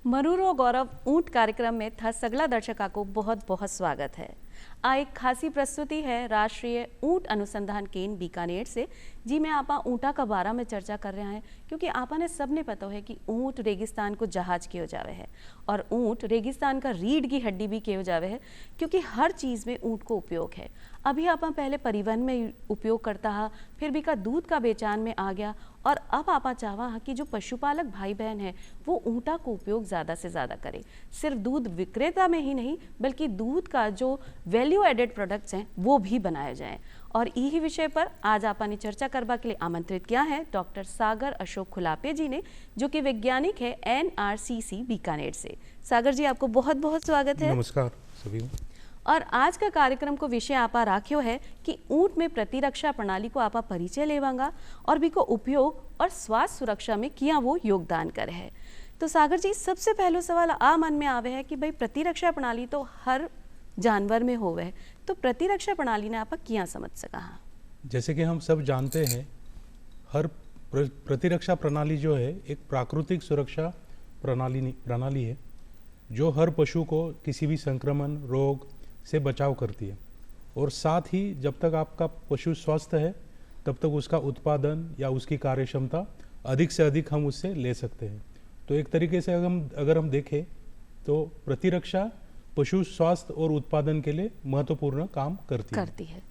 मरूर और गौरव ऊंट कार्यक्रम में था सगला दर्शका को बहुत बहुत स्वागत है। आ एक खासी प्रस्तुति है राष्ट्रीय ऊंट अनुसंधान केंद्र बीकानेर से, जी में आपा ऊंटा का बारा में चर्चा कर रहे हैं, क्योंकि आपा ने सबने पता है कि ऊंट रेगिस्तान को जहाज कियो जावे है और ऊंट रेगिस्तान का रीढ़ की हड्डी भी कियो जावे है, क्योंकि हर चीज़ में ऊंट को उपयोग है। अभी आपा पहले परिवहन में उपयोग करता है, फिर भी का दूध का बेचान में आ गया, और अब आपा चाहवा कि जो पशुपालक भाई बहन है वो ऊंटा को उपयोग ज़्यादा से ज़्यादा करें, सिर्फ दूध विक्रेता में ही नहीं बल्कि दूध का जो वैल्यू एडेड प्रोडक्ट्स हैं वो भी बनाए जाएं। और यही विषय पर आज आपा ने चर्चा करवा के लिए आमंत्रित किया है डॉक्टर सागर अशोक खुलापे जी ने, जो कि वैज्ञानिक है NRCC बीकानेर से। सागर जी, आपको बहुत बहुत स्वागत है। नमस्कार सभी। और आज का कार्यक्रम को विषय आपा राख्यो है कि ऊंट में प्रतिरक्षा प्रणाली को आपा परिचय लेवांगा और भी को उपयोग और स्वास्थ्य सुरक्षा में किया वो योगदान करे है। तो सागर जी, सबसे पहलो सवाल आ मन में आवे है कि भाई प्रतिरक्षा प्रणाली तो हर जानवर में होवे है, तो प्रतिरक्षा प्रणाली ने आपा किया समझ सका? जैसे कि हम सब जानते हैं, हर प्रतिरक्षा प्रणाली जो है एक प्राकृतिक सुरक्षा प्रणाली है जो हर पशु को किसी भी संक्रमण रोग से बचाव करती है, और साथ ही जब तक आपका पशु स्वस्थ है तब तक उसका उत्पादन या उसकी कार्यक्षमता अधिक से अधिक हम उससे ले सकते हैं। तो एक तरीके से अगर हम देखें तो प्रतिरक्षा पशु स्वास्थ्य और उत्पादन के लिए महत्वपूर्ण काम करती है।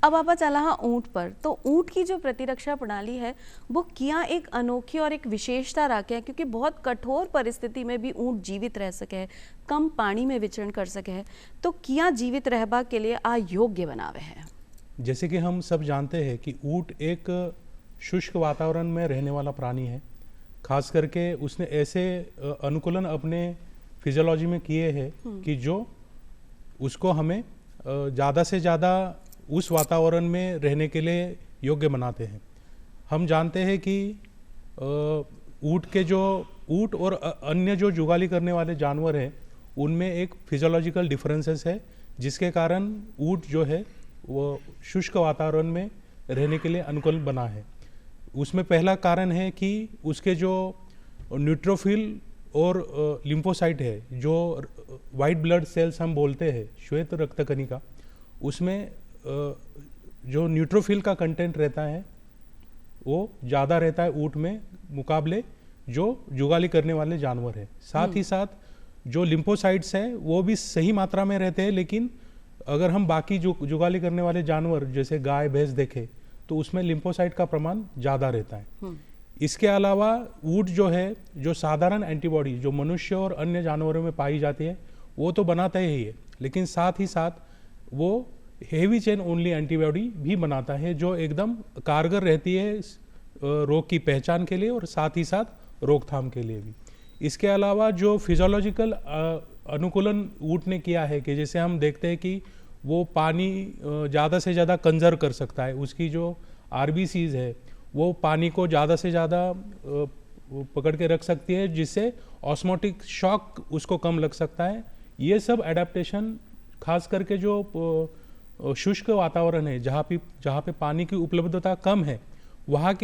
अब आपा चला हाँ ऊंट पर, तो ऊंट की जो प्रतिरक्षा प्रणाली है वो क्या एक अनोखी और एक विशेषता रखे है, क्योंकि बहुत कठोर परिस्थिति में भी ऊंट जीवित रह सके है, कम पानी में विचरण कर सके है, तो क्या जीवित रहबा के लिए अयोग्य बनावे है? जैसे कि हम सब जानते हैं कि ऊंट एक शुष्क वातावरण में रहने वाला प्राणी है। खास करके उसने ऐसे अनुकूलन अपने फिजियोलॉजी में किए हैं कि जो उसको हमें ज़्यादा से ज़्यादा उस वातावरण में रहने के लिए योग्य बनाते हैं। हम जानते हैं कि ऊंट और अन्य जो जुगाली करने वाले जानवर हैं उनमें एक फिजियोलॉजिकल डिफरेंसेस है, जिसके कारण ऊंट जो है वो शुष्क वातावरण में रहने के लिए अनुकूल बना है। उसमें पहला कारण है कि उसके जो न्यूट्रोफिल और लिम्फोसाइट है, जो वाइट ब्लड सेल्स हम बोलते हैं, श्वेत रक्त कणिका, उसमें जो न्यूट्रोफिल का कंटेंट रहता है वो ज़्यादा रहता है ऊंट में मुकाबले जो जुगाली करने वाले जानवर है। साथ ही साथ जो लिम्फोसाइट्स है वो भी सही मात्रा में रहते हैं, लेकिन अगर हम बाकी जुगाली करने वाले जानवर जैसे गाय भैंस देखें तो उसमें लिम्फोसाइट का प्रमाण ज़्यादा रहता है। इसके अलावा ऊंट जो है, जो साधारण एंटीबॉडी जो मनुष्य और अन्य जानवरों में पाई जाती है वो तो बनाता ही है, लेकिन साथ ही साथ वो हेवी चेन ओनली एंटीबॉडी भी बनाता है जो एकदम कारगर रहती है रोग की पहचान के लिए और साथ ही साथ रोकथाम के लिए भी। इसके अलावा जो फिजियोलॉजिकल अनुकूलन ऊंट ने किया है कि जैसे हम देखते हैं कि वो पानी ज़्यादा से ज़्यादा कंजर्व कर सकता है, उसकी जो RBCs है वो पानी को ज़्यादा से ज़्यादा पकड़ के रख सकती है, जिससे ऑस्मोटिक शॉक उसको कम लग सकता है। ये सब एडेप्टेशन खास करके जो शुष्क वातावरण है जहाँ पे पानी की उपलब्धता कम है वहाँ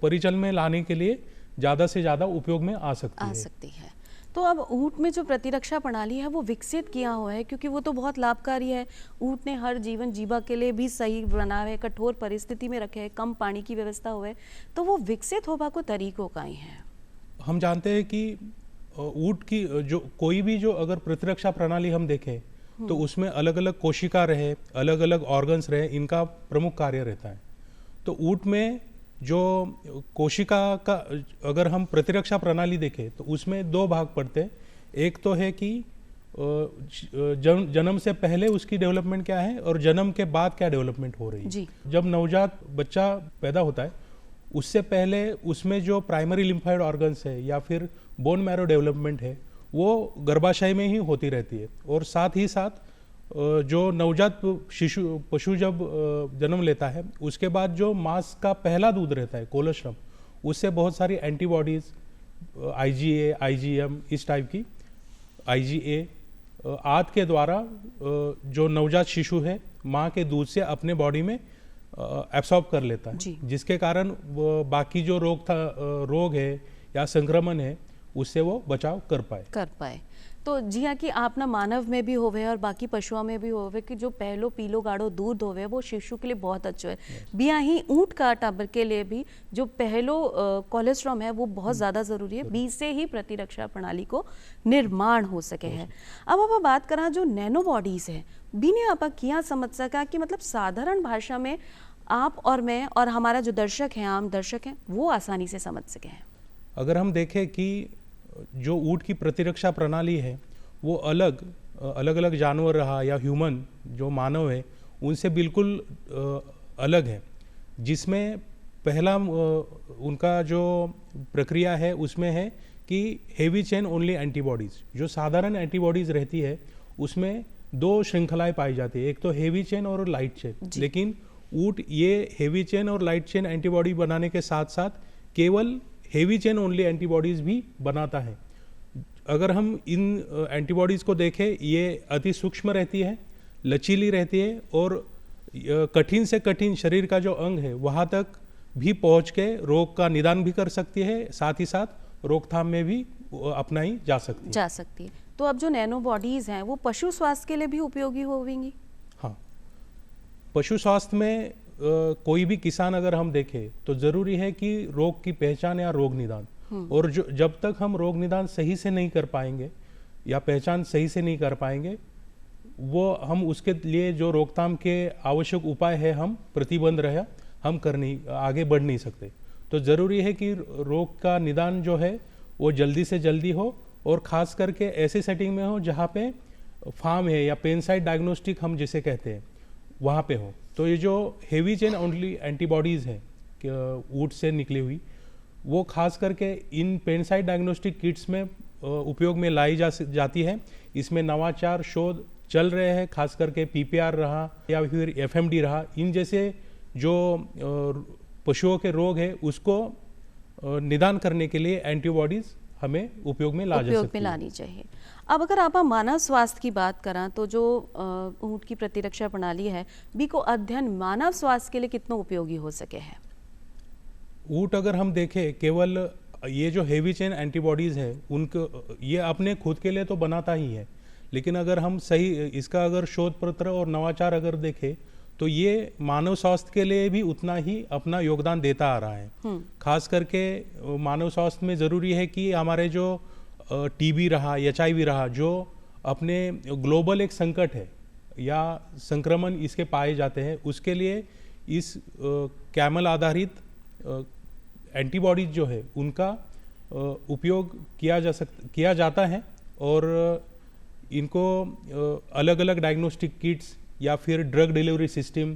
परिचल में लाने के लिए ज़्यादा से ज़्यादा उपयोग में आ सकती है। तो अब ऊंट में जो प्रतिरक्षा प्रणाली है वो विकसित किया हुआ है, क्योंकि वो तो बहुत लाभकारी है। ऊंट ने हर जीवन जीवा के लिए भी सही बना है, कठोर परिस्थिति में रखे है, कम पानी की व्यवस्था हुए, तो वो विकसित होगा को तरीकों का ही है। हम जानते हैं कि ऊंट की जो कोई भी जो अगर प्रतिरक्षा प्रणाली हम देखें तो उसमें अलग अलग कोशिका रहे, अलग अलग ऑर्गन्स रहे, इनका प्रमुख कार्य रहता है। तो ऊंट में जो कोशिका का अगर हम प्रतिरक्षा प्रणाली देखें तो उसमें दो भाग पड़ते हैं। एक तो है कि जन्म से पहले उसकी डेवलपमेंट क्या है और जन्म के बाद क्या डेवलपमेंट हो रही है। जब नवजात बच्चा पैदा होता है उससे पहले उसमें जो प्राइमरी लिम्फाइड ऑर्गन्स है या फिर बोन मैरो डेवलपमेंट है वो गर्भाशय में ही होती रहती है, और साथ ही साथ जो नवजात पशु जब जन्म लेता है उसके बाद जो मांस का पहला दूध रहता है कोलोस्ट्रम, उससे बहुत सारी एंटीबॉडीज IgA, IgM इस टाइप की IgA आदि के द्वारा जो नवजात शिशु है माँ के दूध से अपने बॉडी में एब्सॉर्ब कर लेता है, जिसके कारण बाकी जो रोग है या संक्रमण है उससे वो बचाव कर पाए। तो जी हाँ, कि आप ना मानव में भी होवे और बाकी पशुओं में भी होवे कि जो पहलो पीलो गाढ़ो दूध होवे वो शिशु के लिए बहुत अच्छो है। बिया ही ऊँट का टाबर के लिए भी जो पहलो कोलेस्ट्रॉम है वो बहुत ज़्यादा ज़रूरी है, बीज से ही प्रतिरक्षा प्रणाली को निर्माण हो सके है। अब आप बात करा जो नैनो बॉडीज़ है बीने आप किया समझ सका कि मतलब साधारण भाषा में आप और मैं और हमारा जो दर्शक हैं, आम दर्शक हैं, वो आसानी से समझ सके हैं। अगर हम देखें कि जो ऊँट की प्रतिरक्षा प्रणाली है वो अलग अलग जानवर रहा या ह्यूमन जो मानव है उनसे बिल्कुल अलग है, जिसमें पहला उनका जो प्रक्रिया है उसमें है कि हेवी चेन ओनली एंटीबॉडीज़, जो साधारण एंटीबॉडीज़ रहती है उसमें दो श्रृंखलाएं पाई जाती है, एक तो हेवी चेन और लाइट चेन। लेकिन ऊँट ये हेवी चेन और लाइट चेन एंटीबॉडी बनाने के साथ साथ केवल हेवी चेन ओनली एंटीबॉडीज़ भी बनाता है। अगर हम इन एंटीबॉडीज़ को देखें, ये अति सूक्ष्म रहती है, लचीली रहती है और कठिन से कठिन शरीर का जो अंग है वहाँ तक भी पहुँच के रोग का निदान भी कर सकती है, साथ ही साथ रोकथाम में भी अपनाई जा सकती है। तो अब जो नैनो बॉडीज़ हैं वो पशु स्वास्थ्य के लिए भी उपयोगी होंगी? हाँ, पशु स्वास्थ्य में कोई भी किसान अगर हम देखें तो ज़रूरी है कि रोग की पहचान या रोग निदान, और जो जब तक हम रोग निदान सही से नहीं कर पाएंगे या पहचान सही से नहीं कर पाएंगे वो हम उसके लिए जो रोकथाम के आवश्यक उपाय है हम प्रतिबंध रहे हम आगे बढ़ नहीं सकते। तो ज़रूरी है कि रोग का निदान जो है वो जल्दी से जल्दी हो और ख़ास करके ऐसे सेटिंग में हो जहाँ पे फार्म है या पेन साइट डायग्नोस्टिक हम जिसे कहते हैं वहाँ पे हो। तो ये जो हेवी चेन ओनली एंटीबॉडीज़ है ऊँट से निकली हुई वो खास करके इन पेन साइट डायग्नोस्टिक किट्स में उपयोग में लाई जाती है। इसमें नवाचार शोध चल रहे हैं, खास करके पीपीआर रहा या फिर एफएमडी रहा, इन जैसे जो पशुओं के रोग है उसको निदान करने के लिए एंटीबॉडीज़ हमें उपयोग में लानी चाहिए। अब अगर आप मानव स्वास्थ्य की बात करें तो जो ऊँट की प्रतिरक्षा प्रणाली है बी को अध्ययन मानव स्वास्थ्य के लिए कितना उपयोगी हो सके है? ऊँट अगर हम देखें केवल ये जो हेवी चेन एंटीबॉडीज़ है उनको ये अपने खुद के लिए तो बनाता ही है, लेकिन अगर हम सही इसका अगर शोध पत्र और नवाचार अगर देखें तो ये मानव स्वास्थ्य के लिए भी उतना ही अपना योगदान देता आ रहा है। खास करके मानव स्वास्थ्य में ज़रूरी है कि हमारे जो टीबी रहा, एचआईवी रहा, जो अपने ग्लोबल एक संकट है या संक्रमण इसके पाए जाते हैं, उसके लिए इस कैमल आधारित एंटीबॉडीज जो है उनका उपयोग किया जाता है और इनको अलग अलग डायग्नोस्टिक किट्स या फिर ड्रग डिलीवरी सिस्टम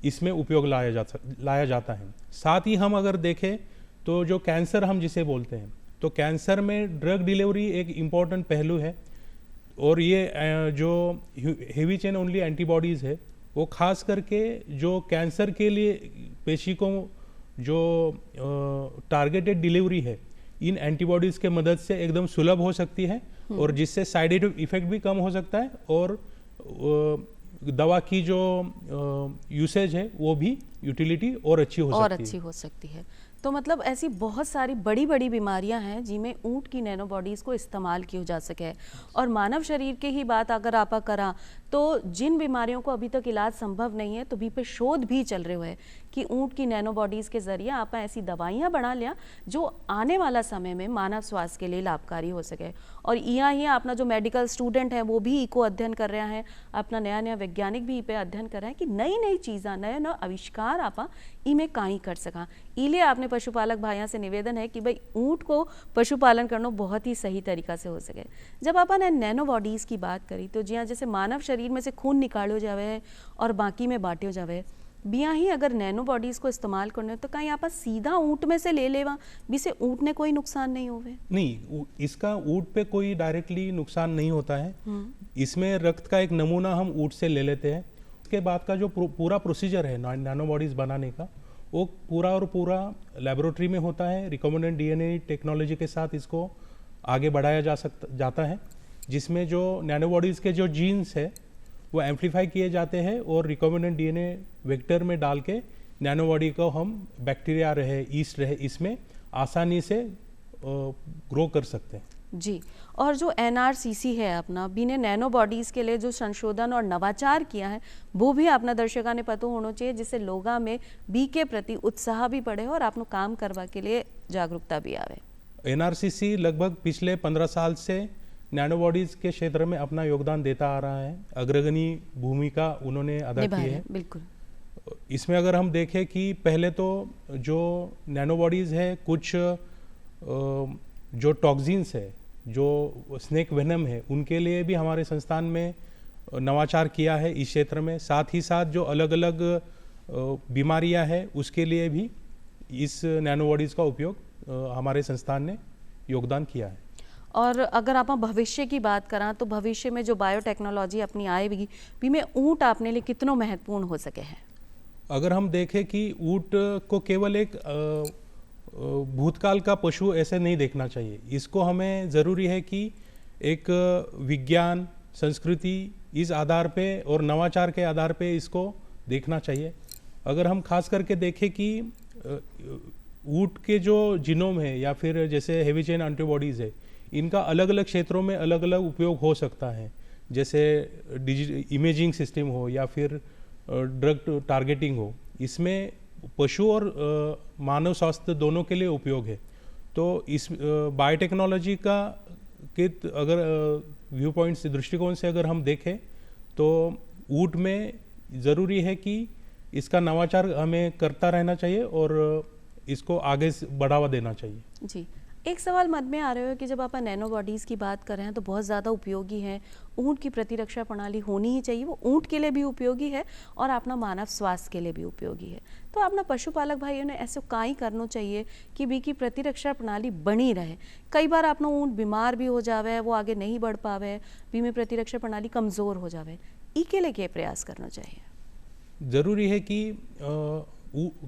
इसमें उपयोग लाया जाता है। साथ ही हम अगर देखें तो जो कैंसर हम जिसे बोलते हैं, तो कैंसर में ड्रग डिलीवरी एक इम्पॉर्टेंट पहलू है और ये जो हेवी चेन ओनली एंटीबॉडीज़ है वो खास करके जो कैंसर के लिए पेशी को जो टारगेटेड डिलीवरी है इन एंटीबॉडीज़ के मदद से एकदम सुलभ हो सकती है और जिससे साइड इफेक्ट भी कम हो सकता है और दवा की जो यूसेज है वो भी यूटिलिटी और अच्छी हो सकती है। तो मतलब ऐसी बहुत सारी बड़ी बड़ी बीमारियां हैं जिनमें ऊँट की नैनो बॉडीज़ को इस्तेमाल किया जा सके। और मानव शरीर की ही बात अगर आप करा तो जिन बीमारियों को अभी तक इलाज संभव नहीं है तो भी पे शोध भी चल रहे हुए कि ऊँट की नैनो बॉडीज़ के ज़रिए आप ऐसी दवाइयाँ बना लिया जो आने वाला समय में मानव स्वास्थ्य के लिए लाभकारी हो सके। और यहाँ ही अपना जो मेडिकल स्टूडेंट है वो भी इको अध्ययन कर रहा है, अपना नया नया वैज्ञानिक भी पे अध्ययन कर रहे हैं कि नई नई चीज़ा नए नए आविष्कार आप इमें काई कर सका। इलिए आपने पशुपालक भाइयों से निवेदन है कि भाई ऊँट को पशुपालन करना बहुत ही सही तरीका से हो सके। जब आपने नैनो बॉडीज़ की बात करी तो जी हाँ, जैसे मानव शरीर में से खून निकालो जावे और बाकी में बांटो जावे, बिया ही अगर नैनो बॉडीज़ को इस्तेमाल करने तो कहीं आप सीधा ऊँट में से ले लेवा भी से ऊँट ने कोई नुकसान नहीं होवे? नहीं, इसका ऊँट पे कोई डायरेक्टली नुकसान नहीं होता है। इसमें रक्त का एक नमूना हम ऊँट से ले लेते हैं, उसके बाद का जो पूरा प्रोसीजर है नैनो बॉडीज़ बनाने का वो पूरा और पूरा लेबोरेटरी में होता है। रिकॉम्बिनेंट डीएनए टेक्नोलॉजी के साथ इसको आगे बढ़ाया जाता है, जिसमें जो नैनो बॉडीज़ के जो जीन्स है वो एम्पलीफाई किए जाते हैं और रिकॉम्बिनेंट डीएनए वेक्टर में डाल के नैनो बॉडी को हम बैक्टीरिया रहे, ईस्ट रहे, इसमें आसानी से ग्रो कर सकते हैं। जी, और जो एनआरसीसी है अपना बी ने नैनो बॉडीज़ के लिए जो संशोधन और नवाचार किया है वो भी अपना दर्शकों ने पता होना चाहिए, जिससे लोगों में बी के प्रति उत्साह भी बढ़े और आपनो काम करवा के लिए जागरूकता भी आवे। एनआरसीसी लगभग पिछले 15 साल से नैनो बॉडीज के क्षेत्र में अपना योगदान देता आ रहा है, अग्रगणी भूमिका उन्होंने अदा की है। बिल्कुल। इसमें अगर हम देखें कि पहले तो जो नैनो बॉडीज है, कुछ जो टॉक्सिन्स है, जो स्नेक वेनम है, उनके लिए भी हमारे संस्थान में नवाचार किया है इस क्षेत्र में। साथ ही साथ जो अलग अलग बीमारियां हैं उसके लिए भी इस नैनो बॉडीज़ का उपयोग हमारे संस्थान ने योगदान किया है। और अगर आप भविष्य की बात करें तो भविष्य में जो बायोटेक्नोलॉजी अपनी आएगी भी में ऊँट आपने लिए कितना महत्वपूर्ण हो सके हैं? अगर हम देखें कि ऊँट को केवल एक भूतकाल का पशु ऐसे नहीं देखना चाहिए, इसको हमें ज़रूरी है कि एक विज्ञान, संस्कृति इस आधार पे और नवाचार के आधार पे इसको देखना चाहिए। अगर हम खास करके देखें कि ऊँट के जो जीनोम है या फिर जैसे हेवी चेन एंटीबॉडीज़ है, इनका अलग अलग क्षेत्रों में अलग अलग उपयोग हो सकता है, जैसे इमेजिंग सिस्टम हो या फिर ड्रग टारगेटिंग हो। इसमें पशु और मानव स्वास्थ्य दोनों के लिए उपयोग है। तो इस बायोटेक्नोलॉजी का के अगर व्यू पॉइंट से, दृष्टिकोण से अगर हम देखें तो ऊँट में ज़रूरी है कि इसका नवाचार हमें करता रहना चाहिए और इसको आगे बढ़ावा देना चाहिए। जी, एक सवाल मन में आ रहा है कि जब आप नैनो बॉडीज़ की बात कर रहे हैं तो बहुत ज़्यादा उपयोगी है, ऊँट की प्रतिरक्षा प्रणाली होनी ही चाहिए, वो ऊँट के लिए भी उपयोगी है और अपना मानव स्वास्थ्य के लिए भी उपयोगी है। तो अपना पशुपालक भाइयों ने ऐसे काई करना चाहिए कि बी की प्रतिरक्षा प्रणाली बनी रहे। कई बार अपना ऊँट बीमार भी हो जावे, वो आगे नहीं बढ़ पावे, बी में प्रतिरक्षा प्रणाली कमज़ोर हो जावे, ई के लिए क्या प्रयास करना चाहिए? ज़रूरी है कि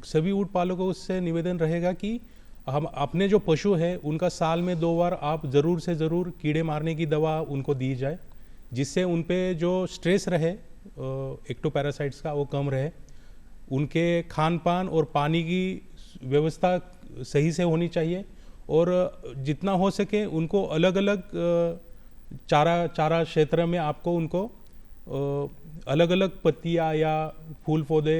सभी ऊँट पालकों से निवेदन रहेगा कि हम अपने जो पशु है उनका साल में 2 बार आप ज़रूर से ज़रूर कीड़े मारने की दवा उनको दी जाए, जिससे उन पे जो स्ट्रेस रहे एक्टोपैरासाइट्स का वो कम रहे। उनके खान पान और पानी की व्यवस्था सही से होनी चाहिए और जितना हो सके उनको अलग अलग चारा क्षेत्र में आपको उनको अलग अलग पत्तियाँ या फूल पौधे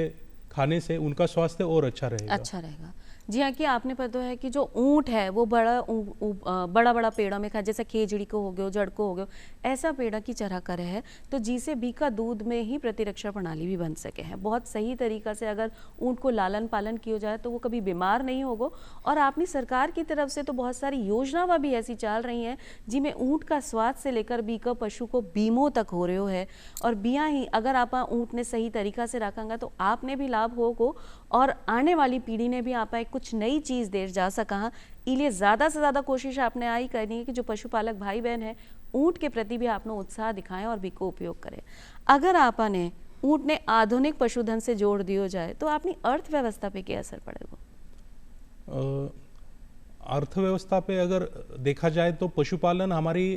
खाने से उनका स्वास्थ्य और अच्छा रहेगा। जी हाँ, कि आपने पता है कि जो ऊँट है वो बड़ा पेड़ों में खा, जैसे खेजड़ी को हो गयो, जड़ को हो गयो, ऐसा पेड़ा की चरा करे है, तो जिसे बी का दूध में ही प्रतिरक्षा प्रणाली भी बन सके हैं। बहुत सही तरीका से अगर ऊँट को लालन पालन किया जाए तो वो कभी बीमार नहीं होगा। और अपनी सरकार की तरफ से तो बहुत सारी योजनाएं भी ऐसी चल रही हैं जिनमें ऊँट का स्वास्थ्य से लेकर बी का पशु को बीमो तक हो रहे है। और बिया ही अगर आप ऊँट ने सही तरीका से रखेंगे तो आपने भी लाभ होगो और आने वाली पीढ़ी ने भी आप कुछ नई चीज़ दे जा सका। इसलिए ज़्यादा से ज़्यादा कोशिश आपने आई करनी है कि जो पशुपालक भाई बहन है ऊँट के प्रति भी आपने उत्साह दिखाएं और बिको उपयोग करें। अगर आपने ऊँट ने आधुनिक पशुधन से जोड़ दिया जाए तो अपनी अर्थव्यवस्था पे क्या असर पड़ेगा? अर्थव्यवस्था पे अगर देखा जाए तो पशुपालन हमारी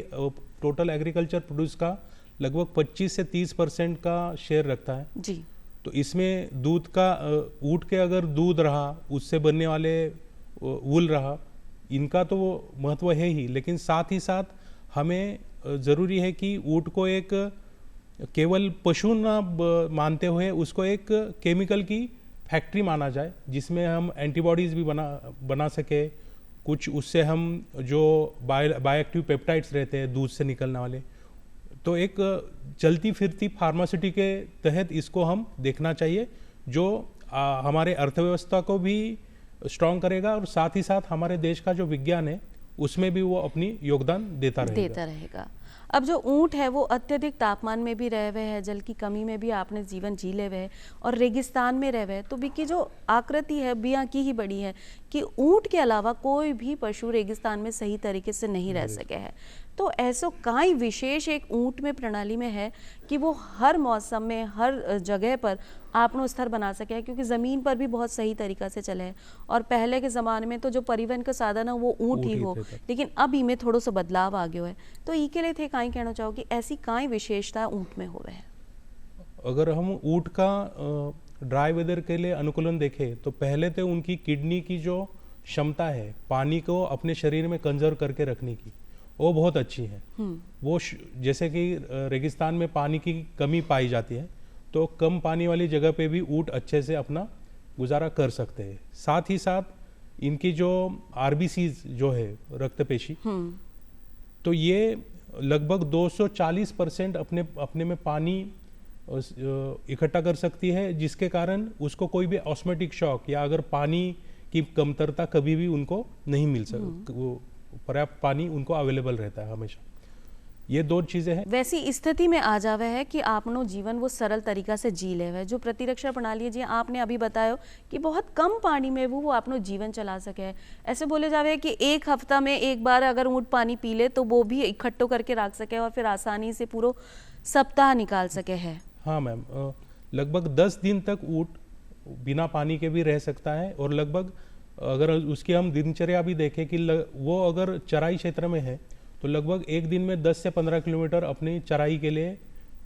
टोटल एग्रीकल्चर प्रोड्यूस का लगभग 25 से 30% का शेयर रखता है जी। तो इसमें दूध का ऊँट के अगर दूध रहा, उससे बनने वाले वूल रहा, इनका तो वो महत्व है ही, लेकिन साथ ही साथ हमें ज़रूरी है कि ऊँट को एक केवल पशु ना मानते हुए उसको एक केमिकल की फैक्ट्री माना जाए, जिसमें हम एंटीबॉडीज़ भी बना सके। कुछ उससे हम जो बायोएक्टिव पेप्टाइड्स रहते हैं दूध से निकलने वाले, तो एक चलती फिरती फार्मासिटी के तहत इसको हम देखना चाहिए, जो हमारे अर्थव्यवस्था को भी स्ट्रॉन्ग करेगा और साथ ही साथ हमारे देश का जो विज्ञान है उसमें भी वो अपनी योगदान देता रहेगा। अब जो ऊँट है वो अत्यधिक तापमान में भी रह हुए है, जल की कमी में भी आपने जीवन जी ले हुए है और रेगिस्तान में रह हुए, तो की जो आकृति है बिया की ही बड़ी है कि ऊँट के अलावा कोई भी पशु रेगिस्तान में सही तरीके से नहीं रह सके है। तो ऐसो काई विशेष एक ऊँट में प्रणाली में है कि वो हर मौसम में हर जगह पर आपनो स्तर बना सके है, क्योंकि ज़मीन पर भी बहुत सही तरीका से चले है। और पहले के ज़माने में तो जो परिवहन का साधन है वो ऊँट ही हो, लेकिन अब इनमें थोड़ा सा बदलाव आ गया है। तो ई के लिए थे काई कहना चाहोगे ऐसी काई विशेषता ऊँट में होवे है? अगर हम ऊँट का ड्राई वेदर के लिए अनुकूलन देखें तो पहले तो उनकी किडनी की जो क्षमता है पानी को अपने शरीर में कंजर्व करके रखने की, वो बहुत अच्छी है। वो जैसे कि रेगिस्तान में पानी की कमी पाई जाती है, तो कम पानी वाली जगह पे भी ऊँट अच्छे से अपना गुजारा कर सकते हैं। साथ ही साथ इनकी जो आरबीसीज जो है रक्त पेशी, तो ये लगभग 240% अपने में पानी इकट्ठा कर सकती है, जिसके कारण उसको कोई भी ऑस्मेटिक शॉक या अगर पानी की कमतरता कभी भी उनको नहीं मिल सकती, पर्याप्त पानी उनको अवेलेबल रहता है हमेशा। ये दो चीजें हैं। वैसी स्थिति में आ जावे है कि आपनो जीवन वो सरल तरीका से जी ले है, जो प्रतिरक्षा प्रणाली जी आपने अभी बताया कि बहुत कम पानी में वो आपनो जीवन चला सके है। ऐसे बोले जावे कि एक हफ्ता में एक बार अगर ऊँट पानी पी ले तो वो भी इकट्ठो करके रख सके और फिर आसानी से पूरा सप्ताह निकाल सके है। हाँ मैम, लगभग 10 दिन तक ऊँट बिना पानी के भी रह सकता है, और लगभग अगर उसकी हम दिनचर्या भी देखें कि वो अगर चराई क्षेत्र में है तो लगभग एक दिन में 10 से 15 किलोमीटर अपनी चराई के लिए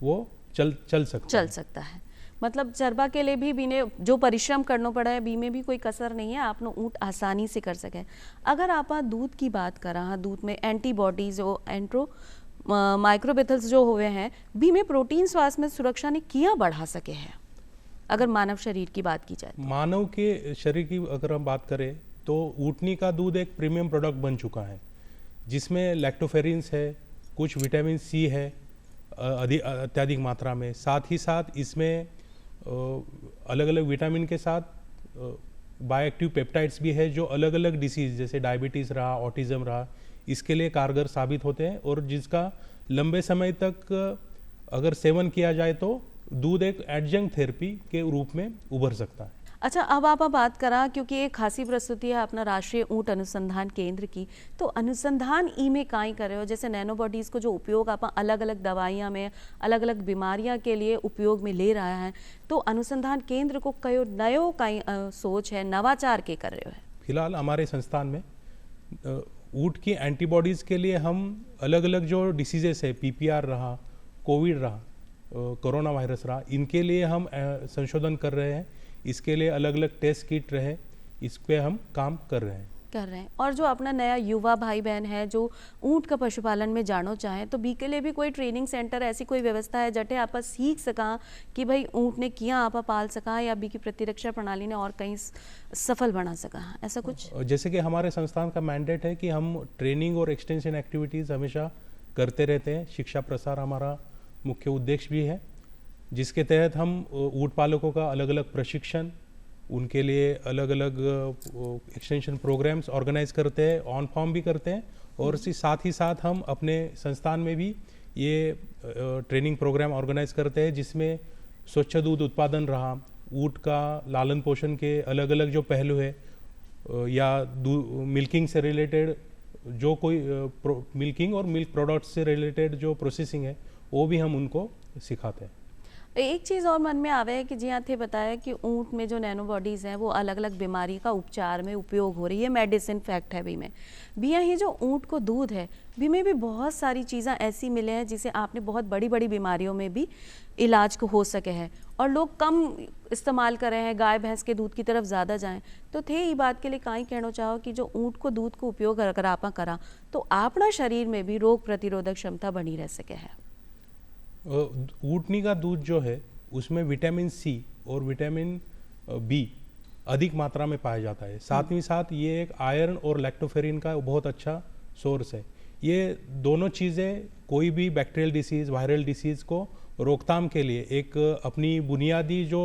वो चल सकता है। मतलब चरबा के लिए भी बीने जो परिश्रम करना पड़ा है, बी में भी कोई कसर नहीं है, आपनो ऊँट आसानी से कर सके। अगर आप दूध की बात करा, दूध में एंटीबॉडीज और माइक्रोबेथल्स जो हुए हैं, बी में प्रोटीन स्वास्थ्य में सुरक्षा ने किया बढ़ा सके हैं। अगर मानव शरीर की बात की जाए, मानव के शरीर की अगर हम बात करें तो ऊँटनी का दूध एक प्रीमियम प्रोडक्ट बन चुका है, जिसमें लैक्टोफेरिन्स है, कुछ विटामिन सी है अत्यधिक मात्रा में। साथ ही साथ इसमें अलग अलग विटामिन के साथ बायोएक्टिव पेप्टाइड्स भी है, जो अलग अलग डिसीज जैसे डायबिटीज़ रहा, ऑटिज्म रहा, इसके लिए कारगर साबित होते हैं, और जिसका लंबे समय तक अगर सेवन किया जाए तो दूध एक एडजंक्ट थेरेपी के रूप में उभर सकता है। अच्छा, अब आप बात करा, क्योंकि एक खासी प्रस्तुति है अपना राष्ट्रीय ऊँट अनुसंधान केंद्र की, तो अनुसंधान ई में काई कर रहे हो, जैसे नैनो बॉडीज को जो उपयोग आप अलग अलग दवाइयाँ में अलग अलग बीमारियाँ के लिए उपयोग में ले रहा है, तो अनुसंधान केंद्र को कयो नयो काई सोच है, नवाचार के कर रहे हो है? फिलहाल हमारे संस्थान में ऊँट की एंटीबॉडीज़ के लिए हम अलग अलग जो डिसीजेस है, पीपीआर रहा, कोविड रहा, कोरोना वायरस रहा, इनके लिए हम संशोधन कर रहे हैं। इसके लिए अलग अलग टेस्ट किट रहे, इस पे हम काम कर रहे हैं। और जो अपना नया युवा भाई बहन है जो ऊँट का पशुपालन में जानो चाहे, तो बी के लिए भी कोई ट्रेनिंग सेंटर ऐसी कोई व्यवस्था है जटे आप सीख सका कि भाई ऊँट ने किया आप पाल सका, या बी की प्रतिरक्षा प्रणाली ने और कहीं सफल बना सका, ऐसा कुछ? जैसे कि हमारे संस्थान का मैंडेट है कि हम ट्रेनिंग और एक्सटेंशन एक्टिविटीज़ हमेशा करते रहते हैं। शिक्षा प्रसार हमारा मुख्य उद्देश्य भी है, जिसके तहत हम ऊँट पालकों का अलग अलग प्रशिक्षण, उनके लिए अलग अलग एक्सटेंशन प्रोग्राम्स ऑर्गेनाइज करते हैं, ऑन फॉर्म भी करते हैं, और साथ ही साथ हम अपने संस्थान में भी ये ट्रेनिंग प्रोग्राम ऑर्गेनाइज करते हैं, जिसमें स्वच्छ दूध उत्पादन रहा, ऊँट का लालन पोषण के अलग अलग जो पहलू है, या मिल्किंग से रिलेटेड जो कोई मिल्किंग और मिल्क प्रोडक्ट्स से रिलेटेड जो प्रोसेसिंग है, वो भी हम उनको सिखाते हैं। एक चीज़ और मन में आवे है कि जी हाँ थे बताया कि ऊँट में जो नैनो बॉडीज़ हैं वो अलग अलग बीमारी का उपचार में उपयोग हो रही है, मेडिसिन फैक्ट है। भी ही जो ऊँट को दूध है, भी में भी बहुत सारी चीज़ें ऐसी मिले हैं जिसे आपने बहुत बड़ी बड़ी बीमारियों में भी इलाज को हो सके है, और लोग कम इस्तेमाल कर रहे हैं, गाय भैंस के दूध की तरफ ज़्यादा जाएं। तो थे ये बात के लिए काई कहना चाहो कि जो ऊँट को दूध को उपयोग अगर आप करा तो अपना शरीर में भी रोग प्रतिरोधक क्षमता बनी रह सके है। ऊँटनी का दूध जो है उसमें विटामिन सी और विटामिन बी अधिक मात्रा में पाया जाता है। साथ ही साथ ये एक आयरन और लैक्टोफेरिन का बहुत अच्छा सोर्स है। ये दोनों चीज़ें कोई भी बैक्टीरियल डिसीज़, वायरल डिसीज़ को रोकथाम के लिए एक अपनी बुनियादी जो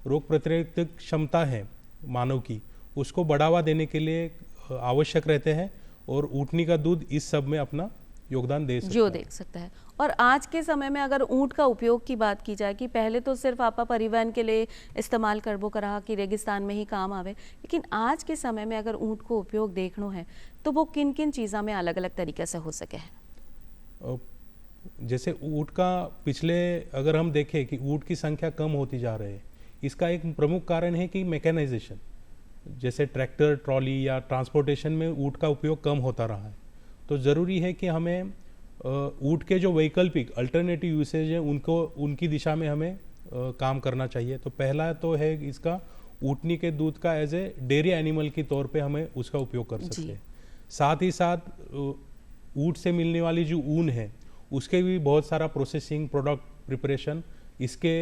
रोग प्रतिरोधक क्षमता है मानव की, उसको बढ़ावा देने के लिए आवश्यक रहते हैं, और ऊँटनी का दूध इस सब में अपना योगदान दे सकता है। और आज के समय में अगर ऊँट का उपयोग की बात की जाए कि पहले तो सिर्फ आपा परिवहन के लिए इस्तेमाल करबो करा कि रेगिस्तान में ही काम आवे, लेकिन आज के समय में अगर ऊँट को उपयोग देखना है तो वो किन किन चीज़ों में अलग अलग तरीके से हो सके है? जैसे ऊँट का पिछले अगर हम देखें कि ऊँट की संख्या कम होती जा रही है, इसका एक प्रमुख कारण है कि मैकेनाइजेशन, जैसे ट्रैक्टर, ट्रॉली या ट्रांसपोर्टेशन में ऊँट का उपयोग कम होता रहा है। तो ज़रूरी है कि हमें ऊँट के जो वैकल्पिक अल्टरनेटिव यूसेज है उनकी दिशा में हमें काम करना चाहिए। तो पहला तो है इसका ऊँटनी के दूध का एज ए डेयरी एनिमल की तौर पे हमें उसका उपयोग कर सकते हैं। साथ ही साथ ऊँट से मिलने वाली जो ऊन है उसके भी बहुत सारा प्रोसेसिंग, प्रोडक्ट प्रिपरेशन, इसके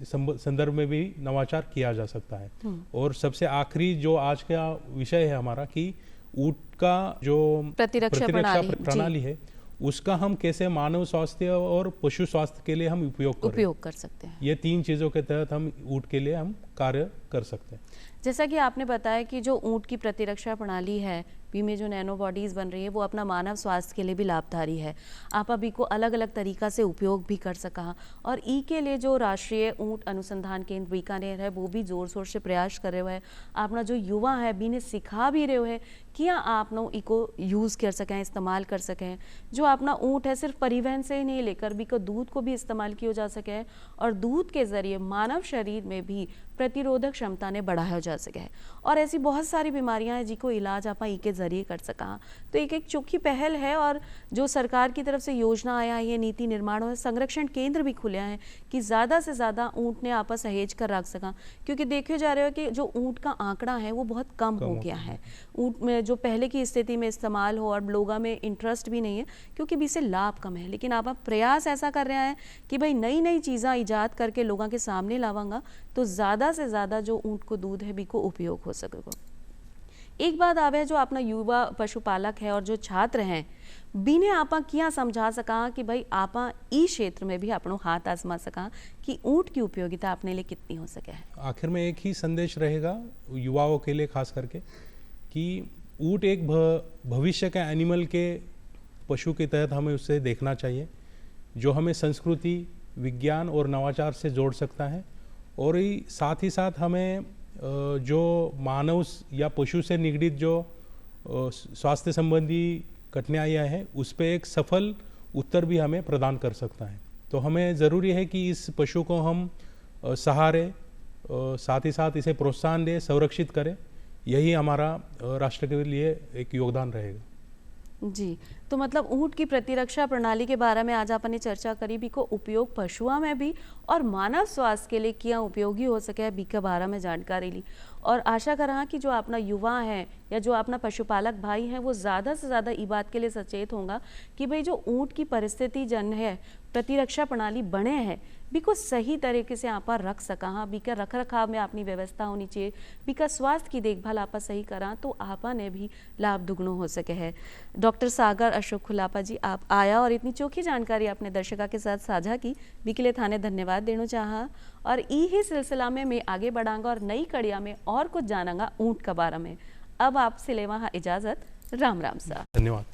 संदर्भ में भी नवाचार किया जा सकता है। और सबसे आखिरी जो आज का विषय है हमारा कि ऊँट का जो प्रतिरक्षा प्रणाली है उसका हम कैसे मानव स्वास्थ्य और पशु स्वास्थ्य के लिए हम उपयोग कर सकते हैं। ये 3 चीज़ों के तहत हम ऊँट के लिए हम कार्य कर सकते हैं। जैसा कि आपने बताया कि जो ऊँट की प्रतिरक्षा प्रणाली है, बी में जो नैनो बॉडीज़ बन रही है वो अपना मानव स्वास्थ्य के लिए भी लाभकारी है। आप अभी को अलग अलग तरीका से उपयोग भी कर सका और ई के लिए जो राष्ट्रीय ऊँट अनुसंधान केंद्र बीकानेर है वो भी जोर शोर से प्रयास कर रहे है। अपना जो युवा है बी ने सिखा भी रहे है कि आप नो इको यूज़ कर सकें, इस्तेमाल कर सकें। जो अपना ऊँट है सिर्फ परिवहन से ही नहीं लेकर भी को दूध को भी इस्तेमाल किया जा सके और दूध के ज़रिए मानव शरीर में भी प्रतिरोधक क्षमता ने बढ़ाया जा सके और ऐसी बहुत सारी बीमारियां हैं जिनको इलाज आप ई के जरिए कर सका। तो एक चौकी पहल है और जो सरकार की तरफ से योजना आया है, ये नीति निर्माण और संरक्षण केंद्र भी खुले हैं कि ज़्यादा से ज़्यादा ऊँट ने आपस सहेज कर रख सका, क्योंकि देखे जा रहे हो कि जो ऊँट का आंकड़ा है वो बहुत कम हो गया है। ऊँट में जो पहले की स्थिति में इस्तेमाल हो और लोगों में इंटरेस्ट भी नहीं है क्योंकि भी से लाभ कम है। लेकिन आप प्रयास ऐसा कर रहे हैं कि भाई नई नई चीज़ें ईजाद करके लोगों के सामने लावांगा तो ज़्यादा से ज़्यादा जो ऊँट को दूध है भी को उपयोग हो सकेगा। एक बात आवे जो अपना युवा पशुपालक है और जो छात्र हैं बीने आपा किया समझा सका कि भाई आपा ई क्षेत्र में भी अपनों हाथ आजमा सका कि ऊँट की उपयोगिता अपने लिए कितनी हो सके है। आखिर में एक ही संदेश रहेगा युवाओं के लिए खास करके कि ऊँट एक भविष्य के एनिमल के पशु के तहत हमें उससे देखना चाहिए जो हमें संस्कृति, विज्ञान और नवाचार से जोड़ सकता है और साथ ही साथ हमें जो मानव या पशु से निगडित जो स्वास्थ्य संबंधी कठिनाइयाँ हैं उस पर एक सफल उत्तर भी हमें प्रदान कर सकता है। तो हमें ज़रूरी है कि इस पशु को हम सहारे, साथ ही साथ इसे प्रोत्साहन दें, संरक्षित करें। यही हमारा राष्ट्र के लिए एक योगदान रहेगा। जी, तो मतलब ऊँट की प्रतिरक्षा प्रणाली के बारे में आज आपने चर्चा करी भी को उपयोग पशुओं में भी और मानव स्वास्थ्य के लिए क्या उपयोगी हो सके बी के बारे में जानकारी ली और आशा कर रहा कि जो अपना युवा है या जो अपना पशुपालक भाई हैं वो ज़्यादा से ज़्यादा ई बात के लिए सचेत होगा कि भाई जो ऊँट की परिस्थिति जन है प्रतिरक्षा प्रणाली बने हैं बी को सही तरीके से आप रख सका। हाँ, बी का रख रखाव में अपनी व्यवस्था होनी चाहिए, बी का स्वास्थ्य की देखभाल आप सही करा तो आपा ने भी लाभ दुगुनो हो सके है। डॉक्टर सागर अशोक खुलापा जी, आप आया और इतनी चोखी जानकारी आपने दर्शका के साथ साझा की, बी के लिए थाने धन्यवाद देना चाहा और यही सिलसिला में मैं आगे बढ़ाऊंगा और नई कड़िया में और कुछ जानांगा ऊँट के बारे में। अब आपसे लेवा इजाज़त, राम राम सा। धन्यवाद।